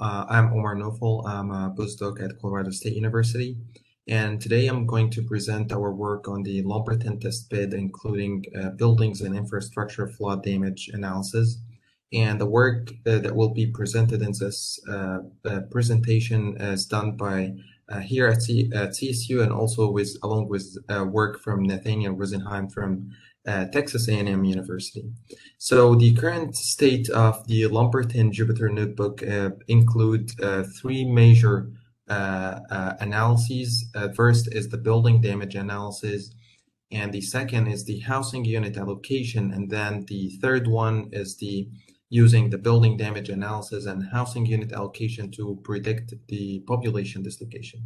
I'm Omar Nofal. I'm a postdoc at Colorado State University, and today I'm going to present our work on the Lumberton Testbed, including buildings and infrastructure flood damage analysis. And the work that will be presented in this presentation is done by here at CSU, and also along with work from Nathaniel Rosenheim from Texas A&M University. So the current state of the Lumberton Jupyter Notebook include three major analyses. First is the building damage analysis, and the second is the housing unit allocation, and then the third one is the using the building damage analysis and housing unit allocation to predict the population dislocation.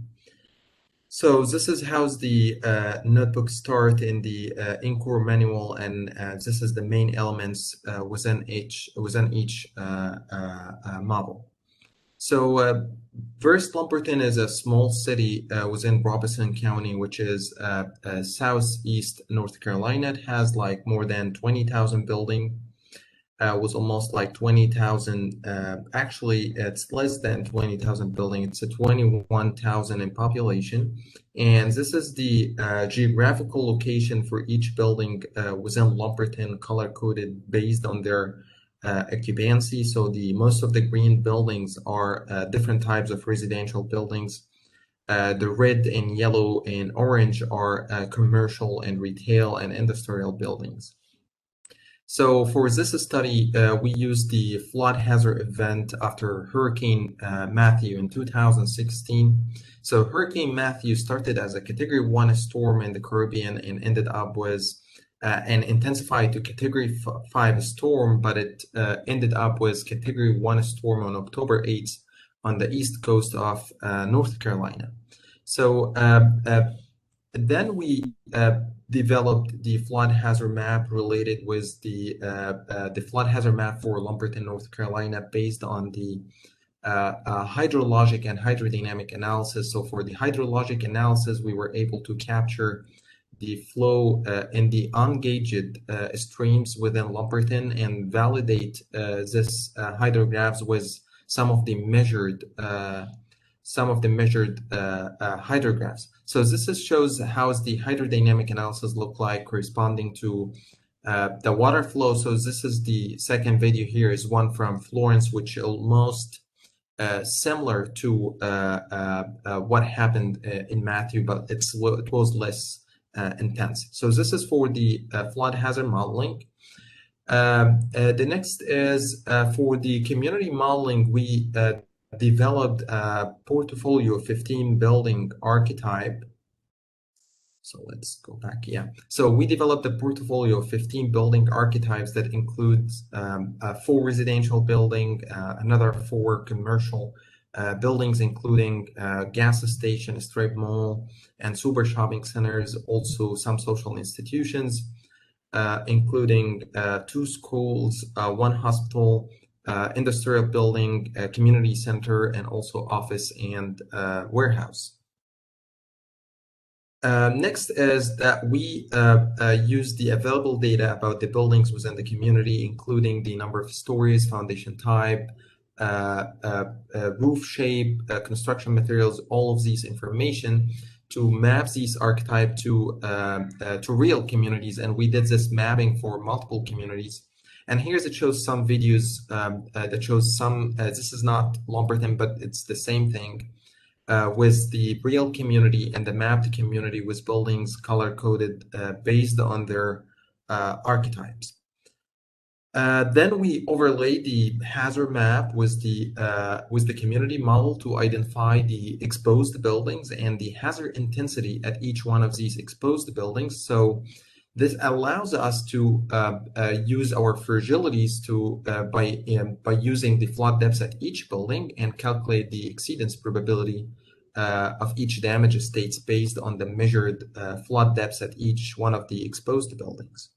So this is how the notebook start in the in-core manual, and this is the main elements within each model. So first, Lumberton is a small city within Robeson County, which is southeast North Carolina. It has like more than 20,000 buildings. Was almost like 20,000. Actually, it's less than 20,000 building. It's a 21,000 in population. And this is the geographical location for each building within Lumberton, color-coded based on their occupancy. So most of the green buildings are different types of residential buildings. The red and yellow and orange are commercial and retail and industrial buildings. So for this study, we used the flood hazard event after Hurricane Matthew in 2016. So Hurricane Matthew started as a Category 1 storm in the Caribbean and ended up with an intensified to Category 5 storm, but it ended up with Category 1 storm on October 8th on the east coast of North Carolina. So then we developed the flood hazard map related with the flood hazard map for Lumberton, North Carolina, based on the hydrologic and hydrodynamic analysis. So for the hydrologic analysis, we were able to capture the flow in the ungauged streams within Lumberton and validate this hydrographs with some of the measured hydrographs. So this shows how the hydrodynamic analysis look like corresponding to the water flow. So this is the second video here is one from Florence, which almost similar to what happened in Matthew, but it was less intense. So this is for the flood hazard modeling. The next is for the community modeling. We developed a portfolio of 15 building archetype. So let's go back. Yeah. So we developed a portfolio of 15 building archetypes that includes 4 residential building, another 4 commercial buildings, including gas station, strip mall, and super shopping centers. Also some social institutions, including 2 schools, 1 hospital, industrial building, community center, and also office and warehouse. Next is that we use the available data about the buildings within the community, including the number of stories, foundation type, roof shape, construction materials, all of these information to map these archetype to real communities. And we did this mapping for multiple communities. And here's it shows some videos that shows some, this is not Lumberton, but it's the same thing with the real community and the mapped community with buildings color-coded based on their archetypes. Then we overlay the hazard map with the community model to identify the exposed buildings and the hazard intensity at each one of these exposed buildings. So this allows us to use our fragilities to by using the flood depths at each building and calculate the exceedance probability of each damage states based on the measured flood depths at each one of the exposed buildings.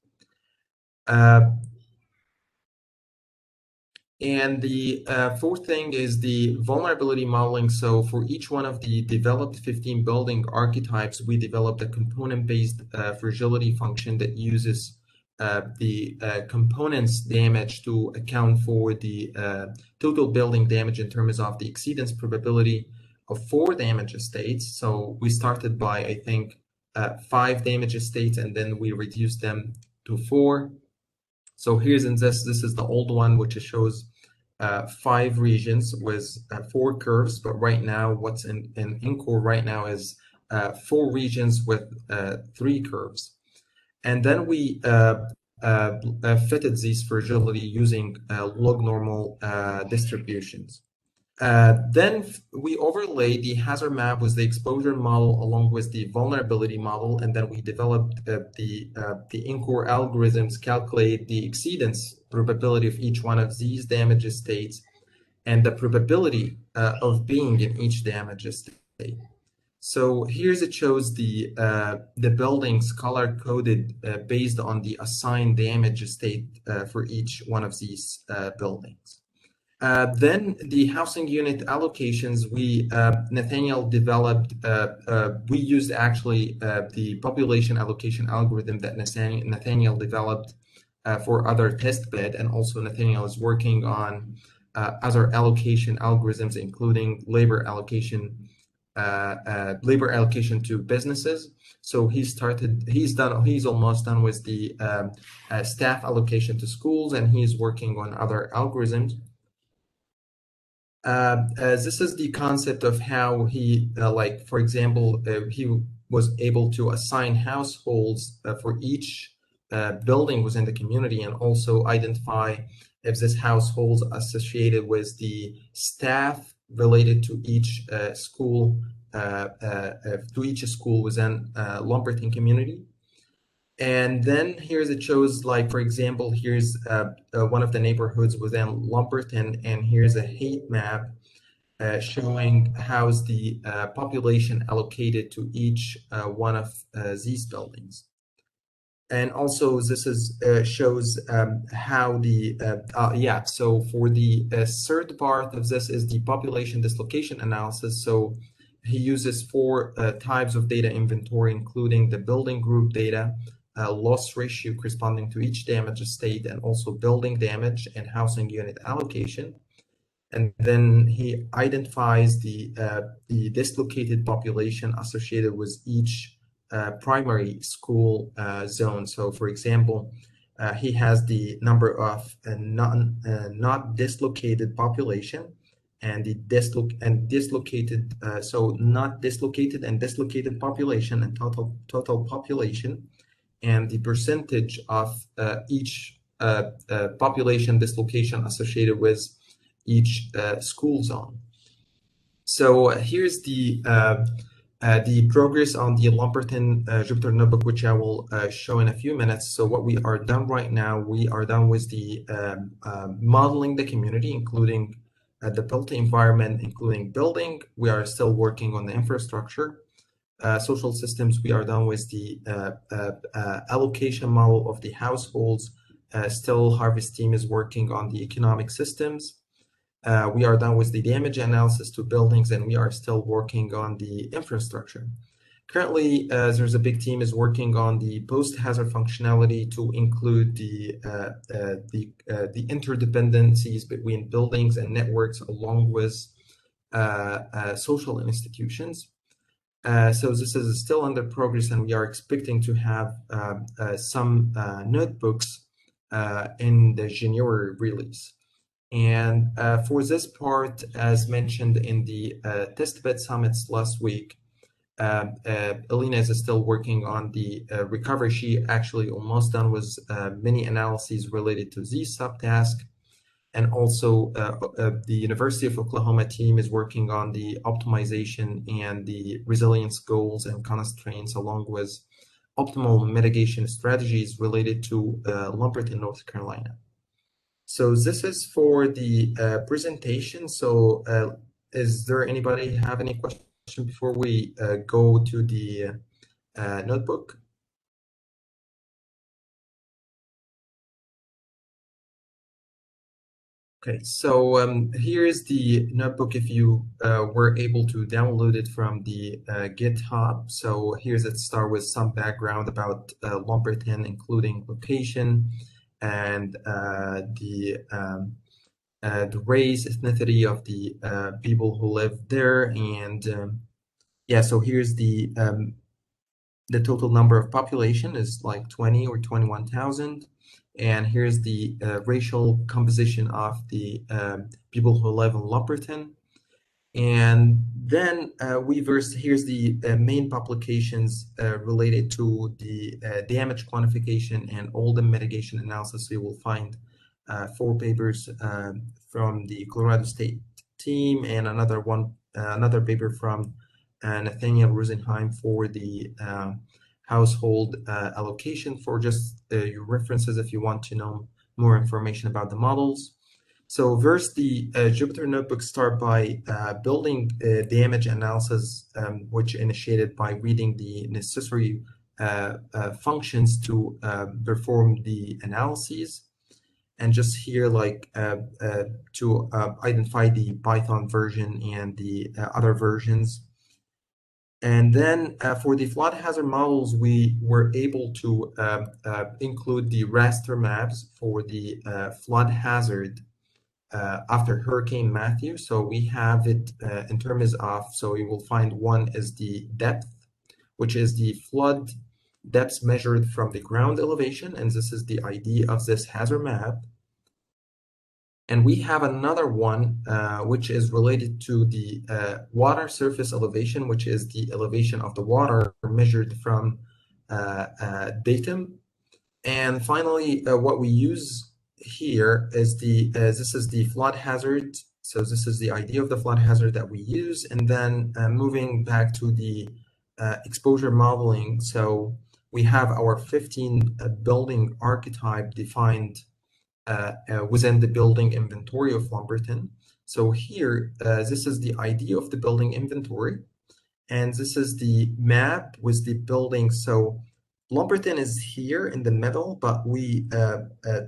And the fourth thing is the vulnerability modeling. So for each one of the developed 15 building archetypes, we developed a component-based fragility function that uses components damage to account for the total building damage in terms of the exceedance probability of 4 damage states. So we started by, I think, 5 damage states, and then we reduced them to 4. So here's in this is the old one, which shows 5 regions with 4 curves. But right now, what's in INCORE right now is 4 regions with 3 curves. And then we fitted these fragility using log normal distributions. Then we overlaid the hazard map with the exposure model along with the vulnerability model, and then we developed the INCORE algorithms calculate the exceedance probability of each one of these damage states and the probability of being in each damage state. So here's it shows the buildings color coded based on the assigned damage state for each one of these buildings. Then the housing unit allocations, Nathaniel developed, we used actually the population allocation algorithm that Nathaniel developed for other test bed, and also Nathaniel is working on other allocation algorithms, including labor allocation to businesses. So he's almost done with the staff allocation to schools, and he's working on other algorithms. This is the concept of how he, like, for example, he was able to assign households for each building within the community, and also identify if this households associated with the staff related to each school within Lumberton community. And then here's it shows, like, for example, here's one of the neighborhoods within Lumberton, and here's a heat map showing how's the population allocated to each one of these buildings. And also this is shows how the so for the third part of this is the population dislocation analysis. So he uses 4 types of data inventory, including the building group data, loss ratio corresponding to each damage state, and also building damage and housing unit allocation. And then he identifies the dislocated population associated with each primary school zone. So, for example, he has the number of not dislocated population, and the dislocated, so not dislocated and dislocated population, and total population, and the percentage of each population dislocation associated with each school zone. So here's the progress on the Lumberton Jupyter Notebook, which I will show in a few minutes. So what we are done right now, we are done with the modeling the community, including the built environment, including building. We are still working on the infrastructure. Social systems, we are done with the allocation model of the households. Still, Harvest team is working on the economic systems. We are done with the damage analysis to buildings, and we are still working on the infrastructure. Currently, there's a big team is working on the post-hazard functionality to include the interdependencies between buildings and networks, along with social institutions. So this is still under progress, and we are expecting to have some notebooks in the January release. And for this part, as mentioned in the testbed summits last week, Elena is still working on the recovery. She actually almost done with many analyses related to these subtasks. And also the University of Oklahoma team is working on the optimization and the resilience goals and constraints, along with optimal mitigation strategies related to Lumberton, North Carolina. So this is for the presentation. So is there anybody have any question before we go to the notebook? Okay, so here is the notebook if you were able to download it from the GitHub. So here's it start with some background about Lumberton, including location and the race, ethnicity of the people who live there, and yeah. So here's the total number of population is like 20 or 21,000. And here's the racial composition of the people who live in Lumberton. And then here's the main publications related to the damage quantification and all the mitigation analysis. So you will find 4 papers from the Colorado State team and another paper from Nathaniel Rosenheim for the household allocation, for just your references if you want to know more information about the models. So first, the Jupyter Notebook start by building damage analysis, which initiated by reading the necessary functions to perform the analyses, and just here like to identify the Python version and the other versions. And then for the flood hazard models, we were able to include the raster maps for the flood hazard after Hurricane Matthew. So we have it in terms of, so you will find one is the depth, which is the flood depth measured from the ground elevation, and this is the ID of this hazard map. And we have another one which is related to the water surface elevation, which is the elevation of the water measured from datum. And finally, what we use here is this is the flood hazard. So this is the idea of the flood hazard that we use. And then moving back to the exposure modeling. So we have our 15 building archetype defined within the building inventory of Lumberton. So here, this is the idea of the building inventory. And this is the map with the building. So Lumberton is here in the middle, but we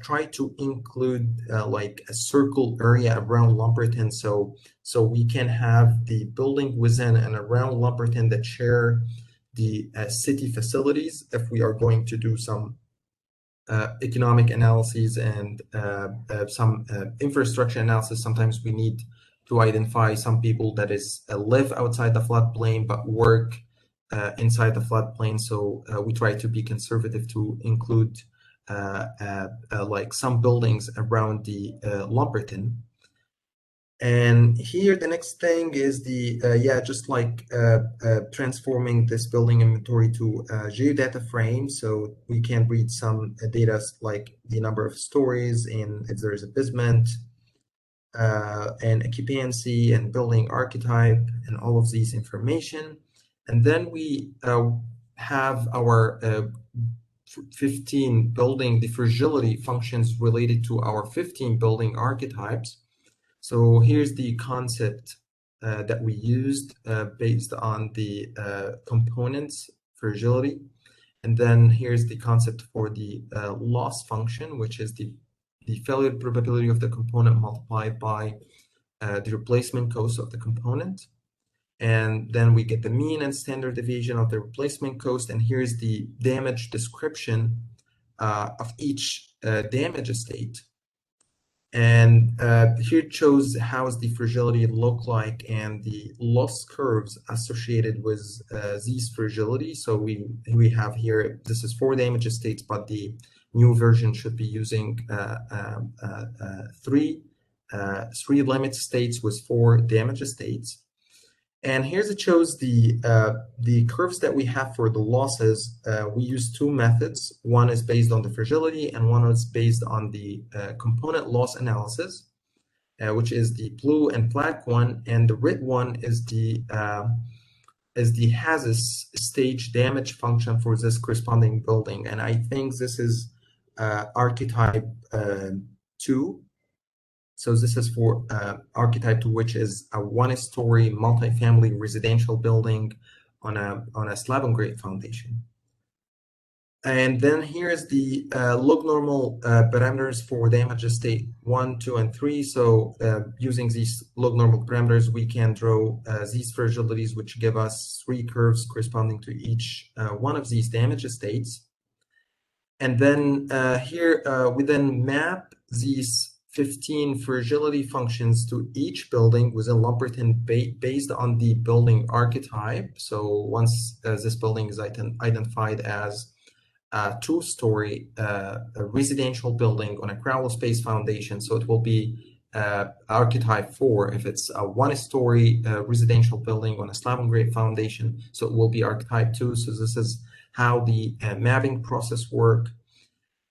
try to include like a circle area around Lumberton, so we can have the building within and around Lumberton that share the city facilities. If we are going to do some economic analyses and some infrastructure analysis, sometimes we need to identify some people that live outside the floodplain but work inside the floodplain. So we try to be conservative to include like some buildings around the Lumberton. And here the next thing is the just like transforming this building inventory to geodata frame, so we can read some data like the number of stories and if there is a basement and occupancy and building archetype and all of these information. And then we have our 15 building, the fragility functions related to our 15 building archetypes. So here's the concept that we used based on the components fragility. And then here's the concept for the loss function, which is the failure probability of the component multiplied by the replacement cost of the component. And then we get the mean and standard deviation of the replacement cost. And here's the damage description of each damage state. And here it shows how the fragility look like and the loss curves associated with these fragility. So we have here, this is 4 damage states, but the new version should be using 3 limit states with 4 damage states. And here's it shows the curves that we have for the losses. We use 2 methods. One is based on the fragility, and one is based on the component loss analysis, which is the blue and black one, and the red one is the HAZIS stage damage function for this corresponding building. And I think this is archetype 2. So this is for archetype 2, which is a 1-story multifamily residential building on a slab-on-grade foundation. And then here's the log normal parameters for damage state 1, 2, and 3. So using these log normal parameters, we can draw these fragilities, which give us 3 curves corresponding to each one of these damage states. And then here we then map these 15 fragility functions to each building within Lumberton based on the building archetype. So once this building is identified as a two-story a residential building on a crawl space foundation, so it will be archetype 4. If it's a one-story residential building on a slab and grade foundation, so it will be archetype 2. So this is how the mapping process work.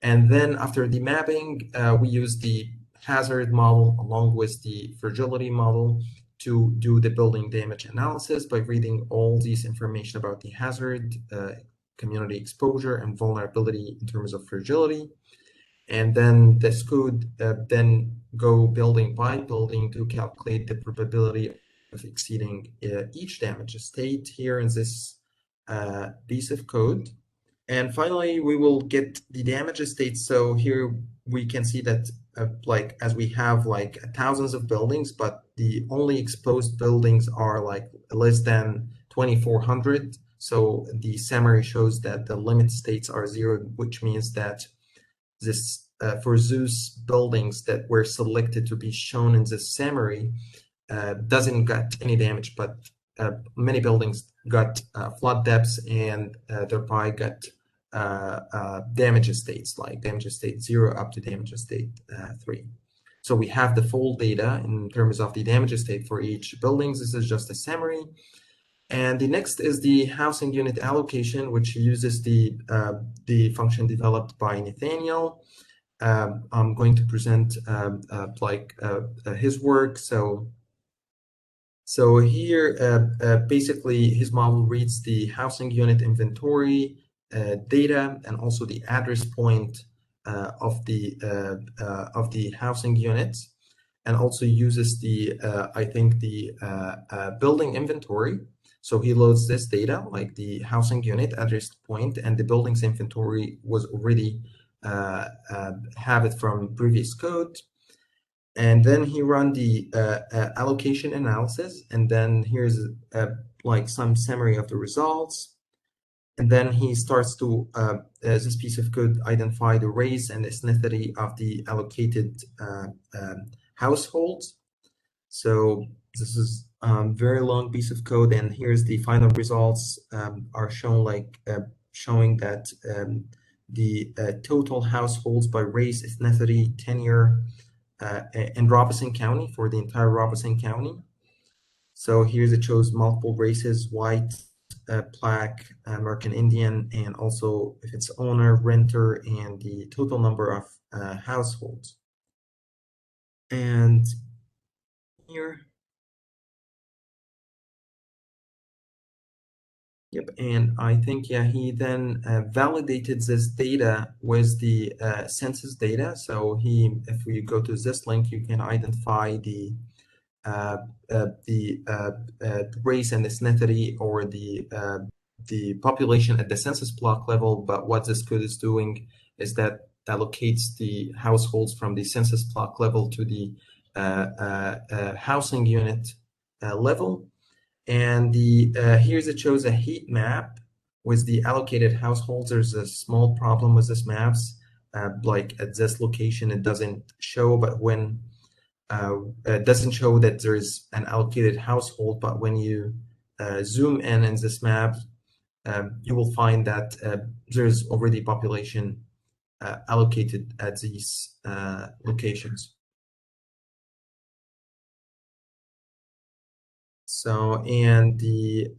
And then after the mapping, we use the hazard model along with the fragility model to do the building damage analysis by reading all these information about the hazard, community exposure, and vulnerability in terms of fragility. And then this could then go building by building to calculate the probability of exceeding each damage state here in this piece of code. And finally, we will get the damage states. So here we can see that like as we have like thousands of buildings, but the only exposed buildings are like less than 2,400. So the summary shows that the limit states are 0, which means that this for Zeus buildings that were selected to be shown in this summary doesn't get any damage, but many buildings got flood depths and thereby got damage states, like damage state 0 up to damage state 3. So we have the full data in terms of the damage state for each building. This is just a summary. And the next is the housing unit allocation, which uses the function developed by Nathaniel. I'm going to present his work. So here, basically, his model reads the housing unit inventory data and also the address point of the housing units, and also uses the I think the building inventory. So he loads this data, like the housing unit address point, and the building's inventory was already have it from previous code. And then he run the allocation analysis, and then here's like some summary of the results. And then he starts to, this piece of code, identify the race and ethnicity of the allocated households. So this is a very long piece of code, and here's the final results are shown, like showing that the total households by race, ethnicity, tenure in Robeson County for the entire Robeson County. So here's it shows multiple races: white, Black, American Indian, and also if it's owner, renter, and the total number of households. And here, yep, and I think, yeah, he then validated this data with the census data. So if we go to this link, you can identify the race and ethnicity, or the population at the census block level. But what this code is doing is that allocates the households from the census block level to the housing unit level. And here's it shows a heat map with the allocated households. There's a small problem with this maps. Like at this location, it doesn't show, but when it doesn't show that there is an allocated household, but when you zoom in this map, you will find that there's already population allocated at these locations. So, and the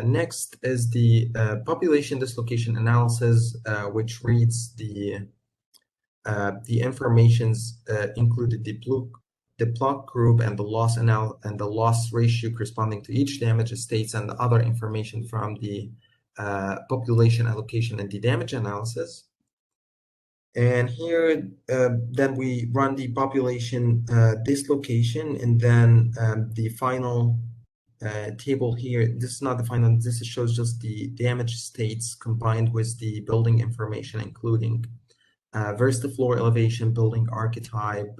next is the population dislocation analysis, which reads the informations included the plot group and the loss ratio corresponding to each damage states, and the other information from the population allocation and the damage analysis. And here, then we run the population dislocation, and then the final table here, this is not the final, this shows just the damage states combined with the building information, including versus floor elevation, building archetype,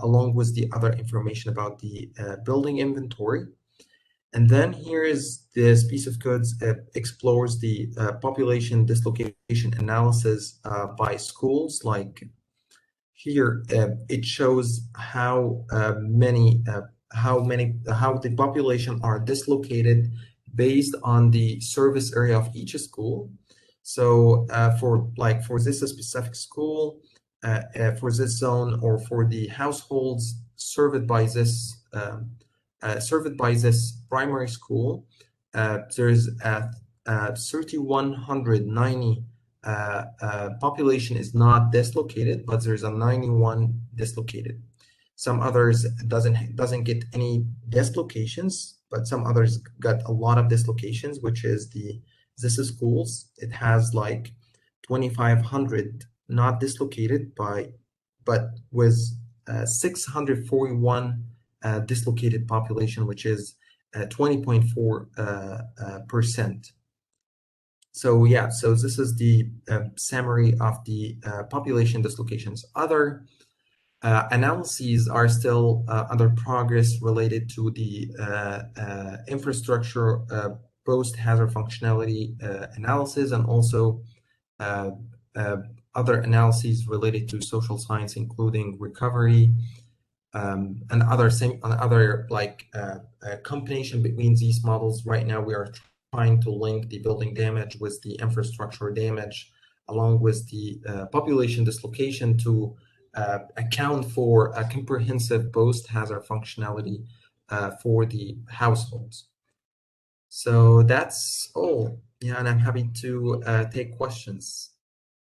along with the other information about the building inventory. And then here is this piece of code explores the population dislocation analysis by schools. Like here, it shows how how the population are dislocated based on the service area of each school. So for this specific school, for this zone, or for the households served by this primary school, there's 3,190 population is not dislocated, but there's a 91 dislocated. Some others doesn't get any dislocations, but some others got a lot of dislocations, which is this schools. It has like 2,500 not dislocated but with 641 dislocated population, which is 20.4%. So yeah, so this is the summary of the population dislocations. Other analyses are still under progress related to the infrastructure post-hazard functionality analysis, and also other analyses related to social science, including recovery, and other combination between these models. Right now, we are trying to link the building damage with the infrastructure damage, along with the population dislocation, to account for a comprehensive post-hazard functionality for the households. So that's all. Yeah, and I'm happy to take questions.